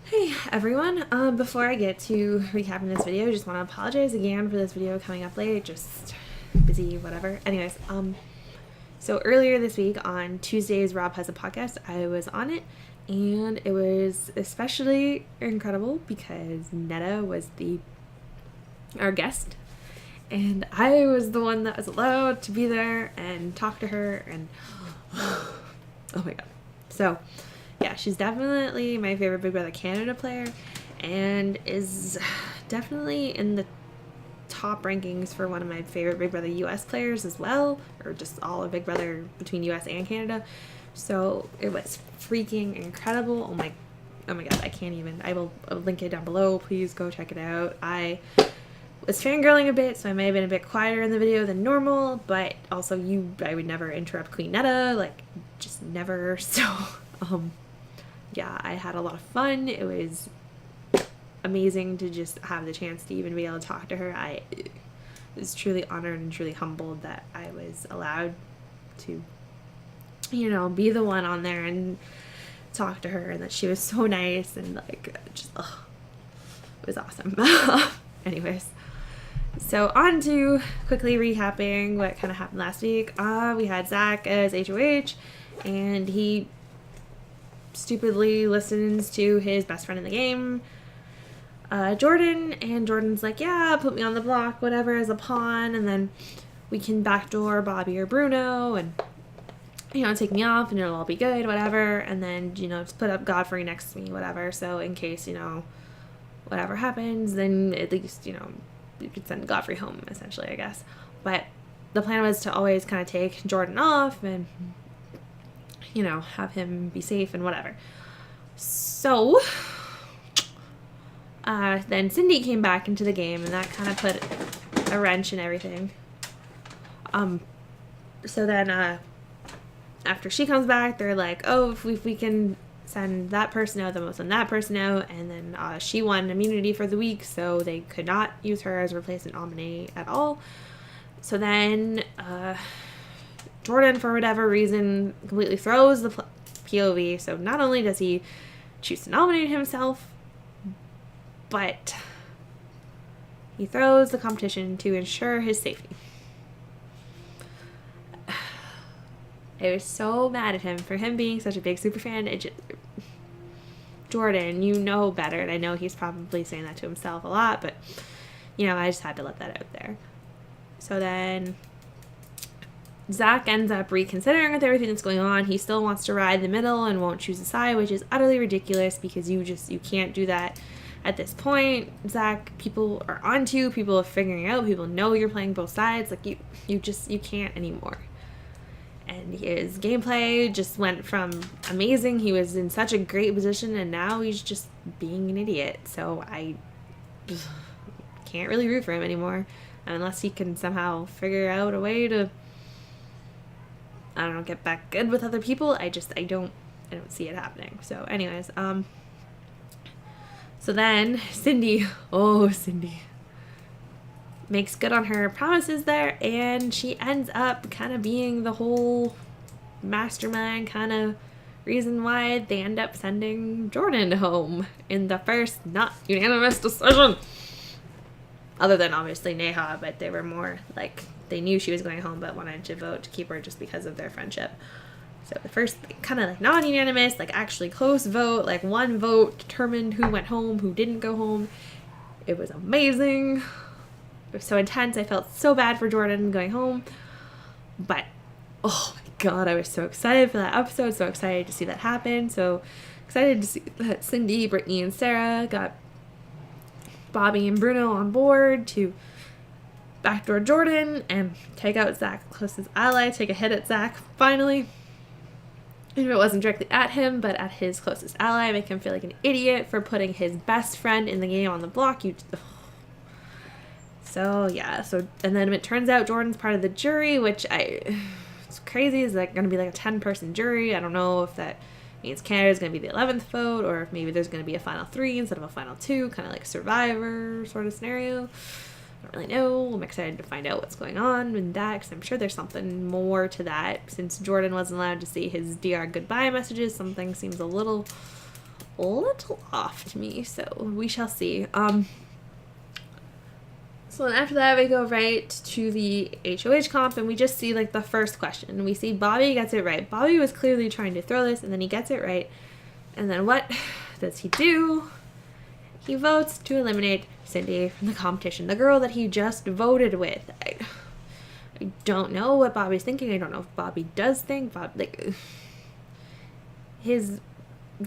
Hey everyone, before I get to recapping this video, I just want to apologize again for this video coming up late, just busy, whatever. Anyways, so earlier this week on Tuesday's Rob Has a Podcast, I was on it, and it was especially incredible because Netta was our guest, and I was the one that was allowed to be there and talk to her, and oh my god. So yeah, she's definitely my favorite Big Brother Canada player and is definitely in the top rankings for one of my favorite Big Brother US players as well, or just all of Big Brother between US and Canada. So it was freaking incredible. Oh my god, I can't even. I will link it down below. Please go check it out. I was fangirling a bit, so I may have been a bit quieter in the video than normal, but also I would never interrupt Queen Netta, like, just never. So yeah, I had a lot of fun. It was amazing to just have the chance to even be able to talk to her. I was truly honored and truly humbled that I was allowed to, be the one on there and talk to her, and that she was so nice and like just it was awesome. Anyways, so on to quickly recapping what kind of happened last week. We had Zach as HOH, and he stupidly listens to his best friend in the game, Jordan, and Jordan's like, yeah, put me on the block, whatever, as a pawn, and then we can backdoor Bobby or Bruno and take me off and it'll all be good, whatever, and then just put up Godfrey next to me, whatever, so in case whatever happens, then at least you could send Godfrey home, essentially, I guess. But the plan was to always kind of take Jordan off and have him be safe and whatever. So then Cindy came back into the game, and that kind of put a wrench in everything. So then after she comes back, they're like, oh, if we can send that person out, then we'll send that person out. And then she won immunity for the week, so they could not use her as a replacement nominee at all. So then Jordan, for whatever reason, completely throws the POV. So not only does he choose to nominate himself, but he throws the competition to ensure his safety. I was so mad at him for him being such a big superfan. Jordan, you know better, and I know he's probably saying that to himself a lot, but I just had to let that out there. So then Zach ends up reconsidering with everything that's going on. He still wants to ride the middle and won't choose a side, which is utterly ridiculous because you can't do that at this point. Zach, people are onto you, people are figuring out, people know you're playing both sides. Like you can't anymore. And his gameplay just went from amazing. He was in such a great position, and now he's just being an idiot. So I can't really root for him anymore unless he can somehow figure out a way to, I don't know, get back good with other people. I don't see it happening. So anyways, so then Cindy makes good on her promises there, and she ends up kind of being the whole mastermind kind of reason why they end up sending Jordan home in the first not unanimous decision. Other than obviously Neha, but they were more like they knew she was going home but wanted to vote to keep her just because of their friendship. So the first kind of like non-unanimous, like actually close vote, like one vote determined who went home, who didn't go home. It was amazing. It was so intense. I felt so bad for Jordan going home. But, oh my god, I was so excited for that episode. So excited to see that happen. So excited to see that Cindy, Brittany, and Sarah got Bobby and Bruno on board to backdoor Jordan and take out Zach's closest ally, take a hit at Zach, finally. And if it wasn't directly at him, but at his closest ally, make him feel like an idiot for putting his best friend in the game on the block. So, yeah, and then it turns out Jordan's part of the jury, which it's crazy. It's like going to be like a 10-person jury. I don't know if that means Canada's going to be the 11th vote, or if maybe there's going to be a final 3 instead of a final 2, kind of like Survivor sort of scenario. I don't really know. I'm excited to find out what's going on in that, because I'm sure there's something more to that. Since Jordan wasn't allowed to see his DR goodbye messages, something seems a little a little off to me, so we shall see. So then after that, we go right to the HOH comp, and we just see, like, the first question. We see Bobby gets it right. Bobby was clearly trying to throw this, and then he gets it right. And then what does he do? He votes to eliminate Cindy from the competition, the girl that he just voted with. I don't know what Bobby's thinking. I don't know if Bobby does think. His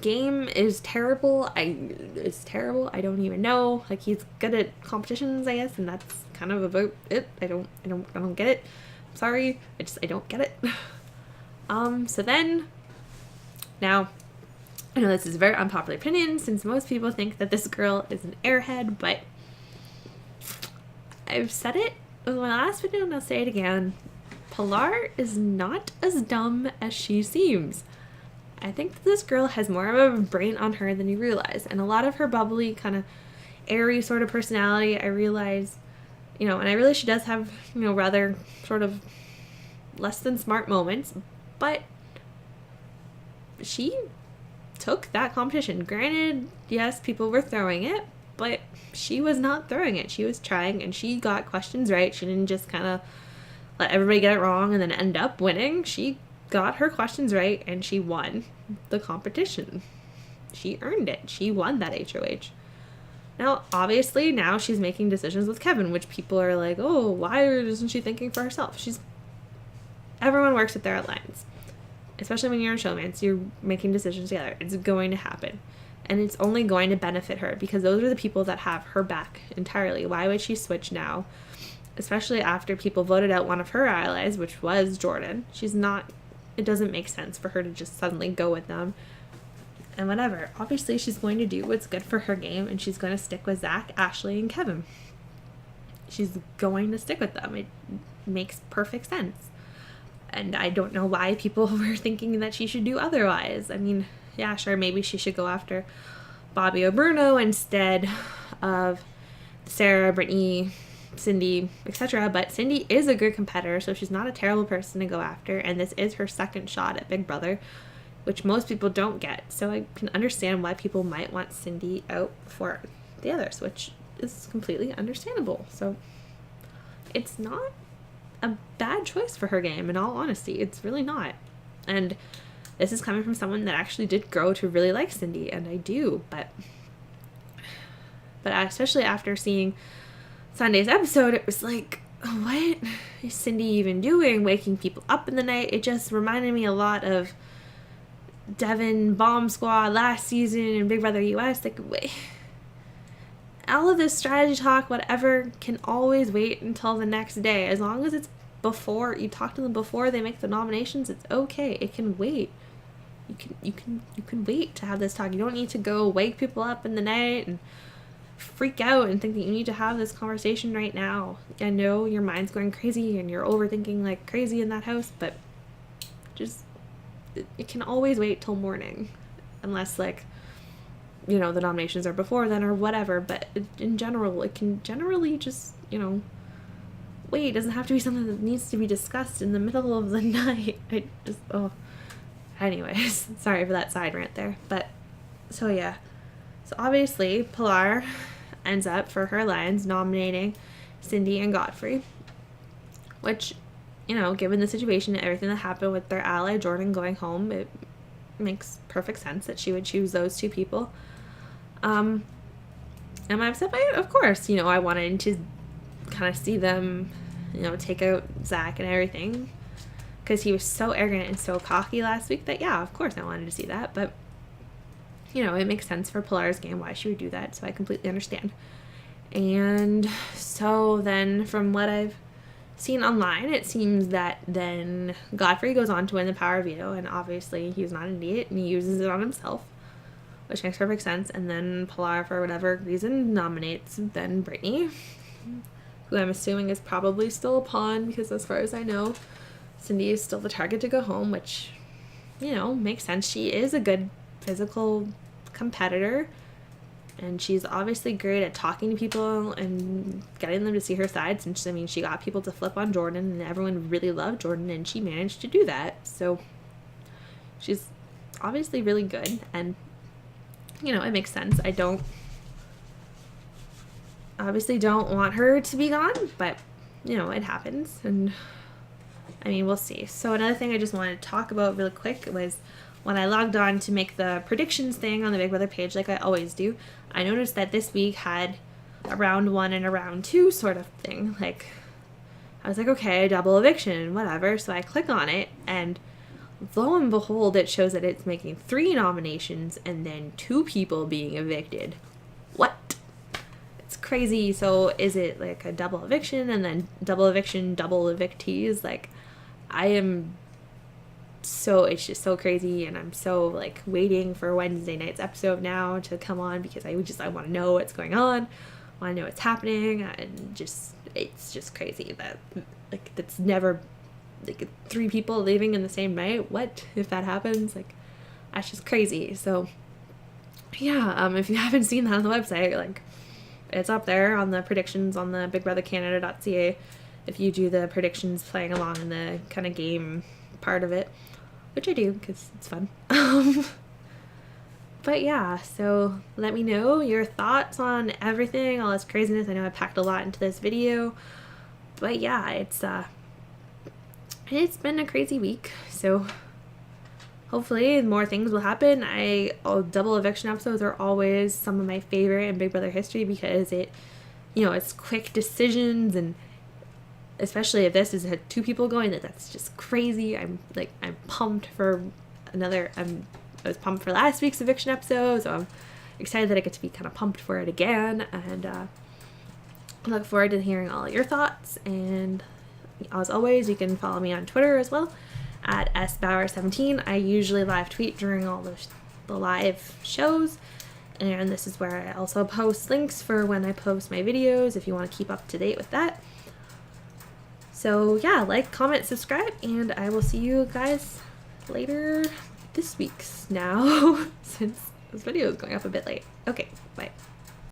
game is terrible. It's terrible. I don't even know. Like, he's good at competitions, I guess, and that's kind of about it. I don't get it. I'm sorry. I don't get it. So then, now, I know this is a very unpopular opinion, since most people think that this girl is an airhead, but I've said it in my last video, and I'll say it again. Pilar is not as dumb as she seems. I think that this girl has more of a brain on her than you realize, and a lot of her bubbly, kind of airy sort of personality, I realize, and I realize she does have, rather sort of less than smart moments, but she took that competition. Granted, yes, people were throwing it, but she was not throwing it. She was trying, and she got questions right. She didn't just kind of let everybody get it wrong and then end up winning. She got her questions right, and she won the competition. She earned it. She won that HOH. Now, obviously, now she's making decisions with Kevin, which people are like, oh, why isn't she thinking for herself? Everyone works with their alliance. Especially when you're in Showmance, you're making decisions together. It's going to happen. And it's only going to benefit her, because those are the people that have her back entirely. Why would she switch now? Especially after people voted out one of her allies, which was Jordan. It doesn't make sense for her to just suddenly go with them. And whatever. Obviously, she's going to do what's good for her game, and she's going to stick with Zach, Ashley, and Kevin. She's going to stick with them. It makes perfect sense. And I don't know why people were thinking that she should do otherwise. I mean, yeah, sure, maybe she should go after Bobby or Bruno instead of Sarah, Brittany, Cindy, etc. But Cindy is a good competitor, so she's not a terrible person to go after. And this is her second shot at Big Brother, which most people don't get. So I can understand why people might want Cindy out before the others, which is completely understandable. So it's not a bad choice for her game, in all honesty. It's really not. And this is coming from someone that actually did grow to really like Cindy, and I do, but especially after seeing Sunday's episode, it was like, what is Cindy even doing, waking people up in the night? It just reminded me a lot of Devin Bomb Squad last season and Big Brother US. Like, wait, all of this strategy talk, whatever, can always wait until the next day. As long as it's before you talk to them before they make the nominations, it's okay. It can wait. You can wait to have this talk. You don't need to go wake people up in the night and freak out and think that you need to have this conversation right now. I know your mind's going crazy and you're overthinking like crazy in that house, but just it can always wait till morning, unless the nominations are before then or whatever. But in general, it can generally just wait. It doesn't have to be something that needs to be discussed in the middle of the night. Anyways, sorry for that side rant there. But so yeah, so obviously Pilar ends up, for her alliance, nominating Cindy and Godfrey, which, given the situation and everything that happened with their ally Jordan going home, it makes perfect sense that she would choose those two people. Am I upset by it? Of course. I wanted to kind of see them, take out Zach and everything, because he was so arrogant and so cocky last week that, yeah, of course I wanted to see that. But, it makes sense for Pilar's game why she would do that, so I completely understand. And so then, from what I've seen online, it seems that then Godfrey goes on to win the power veto, and obviously he's not an idiot and he uses it on himself, which makes perfect sense. And then Pilar, for whatever reason, nominates then Brittany, who I'm assuming is probably still a pawn, because as far as I know, Cindy is still the target to go home, which, makes sense. She is a good physical competitor, and she's obviously great at talking to people and getting them to see her side, since, she got people to flip on Jordan, and everyone really loved Jordan, and she managed to do that. So she's obviously really good, and you know, it makes sense. I obviously don't want her to be gone, but, you know, it happens, and I mean, we'll see. So another thing I just wanted to talk about really quick was when I logged on to make the predictions thing on the Big Brother page, like I always do, I noticed that this week had a round 1 and a round 2 sort of thing. Like, I was like, okay, double eviction, whatever. So I click on it, and lo and behold, it shows that it's making 3 nominations and then 2 people being evicted. What? It's crazy. So is it like a double eviction and then double eviction, double evictees? Like, it's just so crazy, and I'm so like waiting for Wednesday night's episode now to come on because I want to know what's going on, I want to know what's happening, and it's just crazy that like that's never like 3 people leaving in the same night. What if that happens? Like, that's just crazy. So yeah, if you haven't seen that on the website, like it's up there on the predictions on the BigBrotherCanada.ca if you do the predictions playing along in the kind of game part of it, which I do because it's fun. But yeah, so let me know your thoughts on everything, all this craziness. I know I packed a lot into this video, but yeah, it's been a crazy week, so hopefully more things will happen. Double eviction episodes are always some of my favorite in Big Brother history because it's quick decisions, and especially if this is 2 people going, that's just crazy. I'm pumped for I was pumped for last week's eviction episode, so I'm excited that I get to be kind of pumped for it again, and I look forward to hearing all your thoughts. And as always, you can follow me on Twitter as well at sbauer17. I usually live tweet during all the live shows, and this is where I also post links for when I post my videos if you want to keep up to date with that. So yeah, like, comment, subscribe, and I will see you guys later this week's now since this video is going up a bit late. Okay, bye.